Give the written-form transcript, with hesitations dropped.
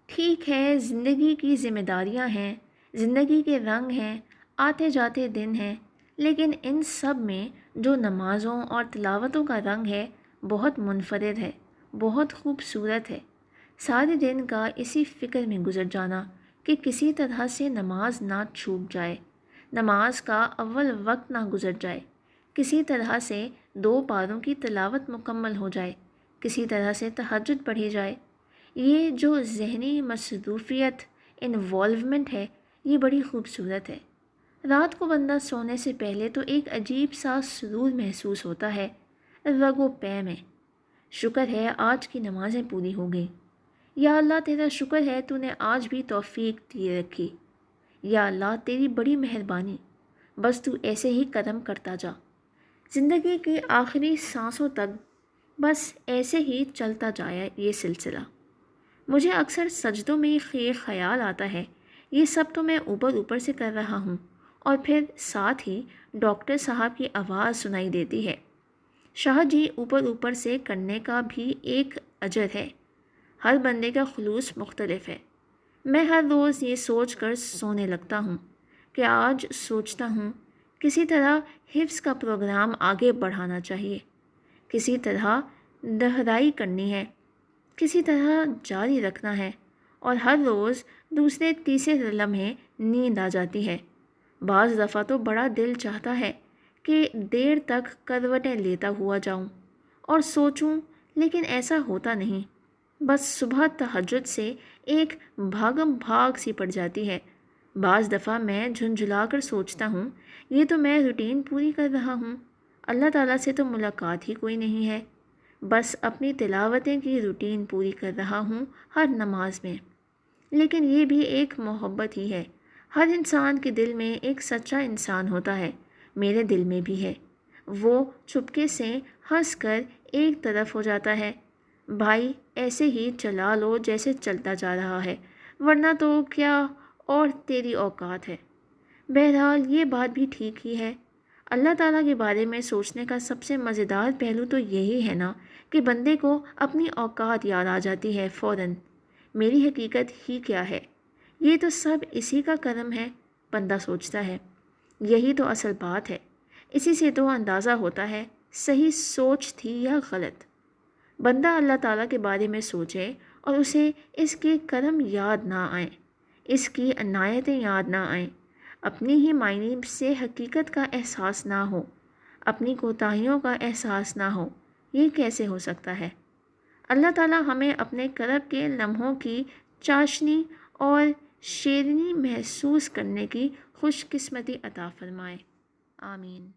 ٹھیک ہے، زندگی کی ذمہ داریاں ہیں، زندگی کے رنگ ہیں، آتے جاتے دن ہیں، لیکن ان سب میں جو نمازوں اور تلاوتوں کا رنگ ہے بہت منفرد ہے، بہت خوبصورت ہے۔ سارے دن کا اسی فکر میں گزر جانا کہ کسی طرح سے نماز نہ چھوٹ جائے، نماز کا اول وقت نہ گزر جائے، کسی طرح سے 2 پاروں کی تلاوت مکمل ہو جائے، کسی طرح سے تہجد پڑھی جائے۔ یہ جو ذہنی مصروفیت انوالومنٹ ہے، یہ بڑی خوبصورت ہے۔ رات کو بندہ سونے سے پہلے تو ایک عجیب سا سرور محسوس ہوتا ہے رگ و پے میں۔ شکر ہے آج کی نمازیں پوری ہو گئیں۔ یا اللہ تیرا شکر ہے تو نے آج بھی توفیق دی رکھی۔ یا اللہ تیری بڑی مہربانی، بس تو ایسے ہی کرم کرتا جا۔ زندگی کی آخری سانسوں تک بس ایسے ہی چلتا جائے یہ سلسلہ۔ مجھے اکثر سجدوں میں یہ خیال آتا ہے، یہ سب تو میں اوپر اوپر سے کر رہا ہوں، اور پھر ساتھ ہی ڈاکٹر صاحب کی آواز سنائی دیتی ہے، شاہ جی اوپر اوپر سے کرنے کا بھی ایک اجر ہے، ہر بندے کا خلوص مختلف ہے۔ میں ہر روز یہ سوچ کر سونے لگتا ہوں کہ آج سوچتا ہوں کسی طرح حفظ کا پروگرام آگے بڑھانا چاہیے، کسی طرح دہرائی کرنی ہے، کسی طرح جاری رکھنا ہے، اور ہر روز دوسرے تیسرے لمحے نیند آ جاتی ہے۔ بعض دفعہ تو بڑا دل چاہتا ہے کہ دیر تک کروٹیں لیتا ہوا جاؤں اور سوچوں، لیکن ایسا ہوتا نہیں۔ بس صبح تہجد سے ایک بھاگم بھاگ سی پڑ جاتی ہے۔ بعض دفعہ میں جھنجھلا کر سوچتا ہوں، یہ تو میں روٹین پوری کر رہا ہوں، اللہ تعالیٰ سے تو ملاقات ہی کوئی نہیں ہے، بس اپنی تلاوتیں کی روٹین پوری کر رہا ہوں ہر نماز میں۔ لیکن یہ بھی ایک محبت ہی ہے۔ ہر انسان کے دل میں ایک سچا انسان ہوتا ہے، میرے دل میں بھی ہے۔ وہ چپکے سے ہنس کر ایک طرف ہو جاتا ہے، بھائی ایسے ہی چلا لو جیسے چلتا جا رہا ہے، ورنہ تو کیا اور تیری اوقات ہے۔ بہرحال یہ بات بھی ٹھیک ہی ہے۔ اللہ تعالیٰ کے بارے میں سوچنے کا سب سے مزیدار پہلو تو یہی ہے نا کہ بندے کو اپنی اوقات یاد آ جاتی ہے فوراً، میری حقیقت ہی کیا ہے۔ یہ تو سب اسی کا کرم ہے، بندہ سوچتا ہے۔ یہی تو اصل بات ہے، اسی سے تو اندازہ ہوتا ہے صحیح سوچ تھی یا غلط۔ بندہ اللہ تعالیٰ کے بارے میں سوچے اور اسے اس کے کرم یاد نہ آئیں، اس کی عنایتیں یاد نہ آئیں، اپنی ہی معنی سے حقیقت کا احساس نہ ہو، اپنی کوتاہیوں کا احساس نہ ہو، یہ کیسے ہو سکتا ہے؟ اللہ تعالیٰ ہمیں اپنے کرب کے لمحوں کی چاشنی اور شیرینی محسوس کرنے کی خوش قسمتی عطا فرمائے، آمین۔